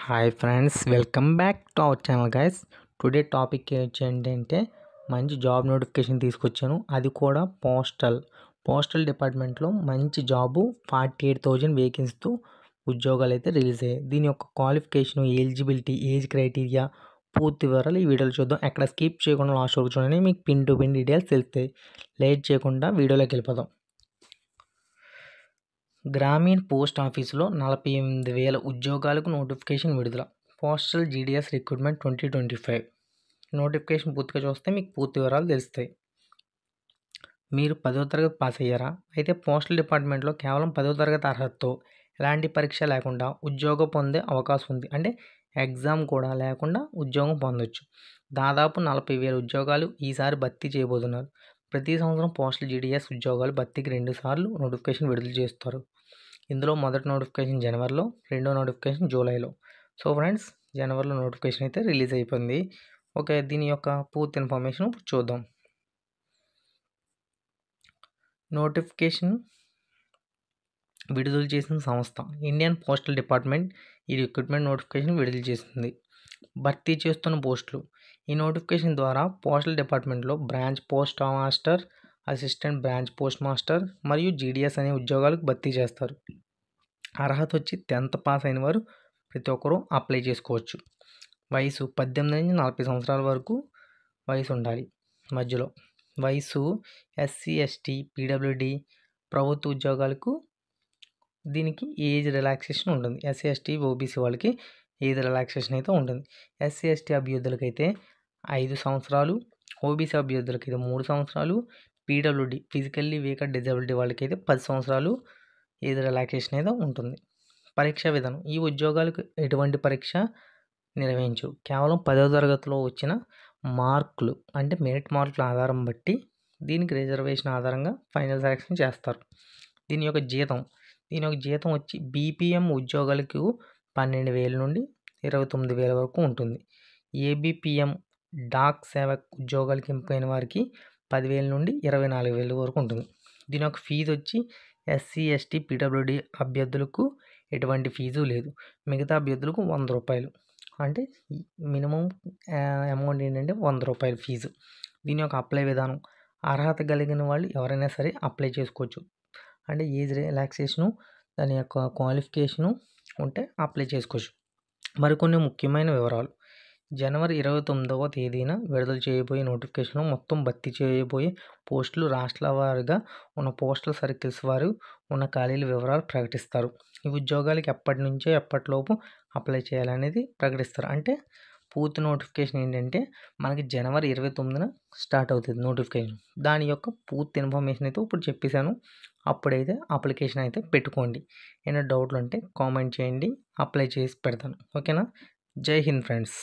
Hi friends, welcome back to our channel guys. Today topic ఏంటంటే మంచి job notification తీసుకొచ్చాను. అది కూడా పోస్టల్ డిపార్ట్మెంట్లో మంచి జాబు 48,000 వేకెన్సీతో ఉద్యోగాలు అయితే రిలీజ్ అయ్యాయి. దీని యొక్క క్వాలిఫికేషన్, ఎలిజిబిలిటీ, ఏజ్ క్రైటీరియా పూర్తి వివరాలు ఈ వీడియోలో చూద్దాం. ఎక్కడ స్కిప్ చేయకుండా లాస్ట్ వరకు చూడండి, మీకు పిన్ టు పిన్ డీటెయిల్స్ తెలుస్తాయి. లేట్ చేయకుండా వీడియోలోకి వెళ్ళిపోదాం. గ్రామీణ పోస్ట్ ఆఫీసులో 48,000 ఉద్యోగాలకు నోటిఫికేషన్ విడుదల. పోస్టల్ జీడీఎస్ రిక్రూట్మెంట్ 2025 నోటిఫికేషన్ పూర్తిగా చూస్తే మీకు పూర్తి వివరాలు తెలుస్తాయి. మీరు 10వ తరగతి పాస్ అయ్యారా? అయితే పోస్టల్ డిపార్ట్మెంట్లో కేవలం 10వ తరగతి అర్హతతో ఎలాంటి పరీక్ష లేకుండా ఉద్యోగం పొందే అవకాశం ఉంది. అంటే ఎగ్జామ్ కూడా లేకుండా ఉద్యోగం పొందొచ్చు. దాదాపు 40,000 ఉద్యోగాలు ఈసారి భర్తీ చేయబోతున్నారు. ప్రతి సంవత్సరం పోస్టల్ జీడీఎస్ ఉద్యోగాలు భర్తీకి 2 సార్లు నోటిఫికేషన్ విడుదల చేస్తారు. ఇందులో మొదటి నోటిఫికేషన్ జనవరిలో, రెండో నోటిఫికేషన్ జూలైలో. సో ఫ్రెండ్స్, జనవరిలో నోటిఫికేషన్ అయితే రిలీజ్ అయిపోయింది. ఓకే, దీని యొక్క పూర్తి ఇన్ఫర్మేషన్ ఇప్పుడు చూద్దాం. నోటిఫికేషన్ విడుదల చేసిన సంస్థ ఇండియన్ పోస్టల్ డిపార్ట్మెంట్ ఈ రిక్రూట్మెంట్ నోటిఫికేషన్ విడుదల చేసింది. భర్తీ చేస్తున్న పోస్టులు. ఈ నోటిఫికేషన్ ద్వారా పోస్టల్ డిపార్ట్మెంట్లో branch post master, assistant branch post master మరియు జీడీఎస్ అనే ఉద్యోగాలకు భర్తీ చేస్తారు. అర్హత వచ్చి 10th పాస్ అయిన వారు ప్రతి ఒక్కరూ అప్లై చేసుకోవచ్చు. వయసు 18 నుంచి 40 సంవత్సరాల వరకు వయసు ఉండాలి. మధ్యలో వయసు ఎస్సీ, ఎస్టీ, పీడబ్ల్యూడి ప్రభుత్వ ఉద్యోగాలకు దీనికి ఏజ్ రిలాక్సేషన్ ఉంటుంది. ఎస్సీ, ఎస్టీ, ఓబీసీ వాళ్ళకి ఏజ్ రిలాక్సేషన్ అయితే ఉంటుంది. ఎస్సీ, ఎస్టీ అభ్యర్థులకైతే 5 సంవత్సరాలు, ఓబీసీ అభ్యర్థులకైతే 3 సంవత్సరాలు, పీడబ్ల్యూడి ఫిజికల్లీ వీకర్ డిజబిలిటీ వాళ్ళకైతే 10 సంవత్సరాలు ఏజ్ రిలాక్సేషన్ అయితే ఉంటుంది. పరీక్షా విధానం. ఈ ఉద్యోగాలకు ఎటువంటి పరీక్ష నిర్వహించు. కేవలం 10వ తరగతిలో వచ్చిన మార్కులు, అంటే మెరిట్ మార్కుల ఆధారం బట్టి దీనికి రిజర్వేషన్ ఆధారంగా ఫైనల్ సెలెక్షన్ చేస్తారు. దీని యొక్క జీతం వచ్చి బీపీఎం ఉద్యోగాలకు 12,000 నుండి 29,000 వరకు ఉంటుంది. ఏబీపీఎం డాక్ సేవక్ ఉద్యోగాలకు ఎంపికైన వారికి 10,000 నుండి 24,000 వరకు ఉంటుంది. దీని యొక్క ఫీజు వచ్చి ఎస్సీ, ఎస్టీ, పీడబ్ల్యూడి అభ్యర్థులకు ఎటువంటి ఫీజు లేదు. మిగతా అభ్యర్థులకు 100 రూపాయలు, అంటే మినిమం అమౌంట్ ఏంటంటే 100 రూపాయలు ఫీజు. దీని యొక్క అప్లై విధానం. అర్హత కలిగిన వాళ్ళు ఎవరైనా సరే అప్లై చేసుకోవచ్చు. అంటే ఏజ్ రిలాక్సేషను, దాని యొక్క క్వాలిఫికేషను ఉంటే అప్లై చేసుకోవచ్చు. మరికొన్ని ముఖ్యమైన వివరాలు. జనవరి 29వ తేదీన విడుదల చేయబోయే నోటిఫికేషన్లో మొత్తం భర్తీ చేయబోయే పోస్టులు రాష్ట్రాల వారీగా ఉన్న పోస్టల్ సర్కిల్స్ వారు ఉన్న ఖాళీల వివరాలు ప్రకటిస్తారు. ఈ ఉద్యోగాలకి ఎప్పటి నుంచో ఎప్పటిలోపు అప్లై చేయాలనేది ప్రకటిస్తారు. అంటే పూర్తి నోటిఫికేషన్ ఏంటంటే మనకి జనవరి 29న స్టార్ట్ అవుతుంది నోటిఫికేషన్. దాని యొక్క పూర్తి ఇన్ఫర్మేషన్ అయితే ఇప్పుడు చెప్పేశాను. అప్పుడైతే అప్లికేషన్ అయితే పెట్టుకోండి. ఏమైనా డౌట్లు ఉంటే కామెంట్ చేయండి, అప్లై చేసి పెడతాను. ఓకేనా? జై హింద్ ఫ్రెండ్స్.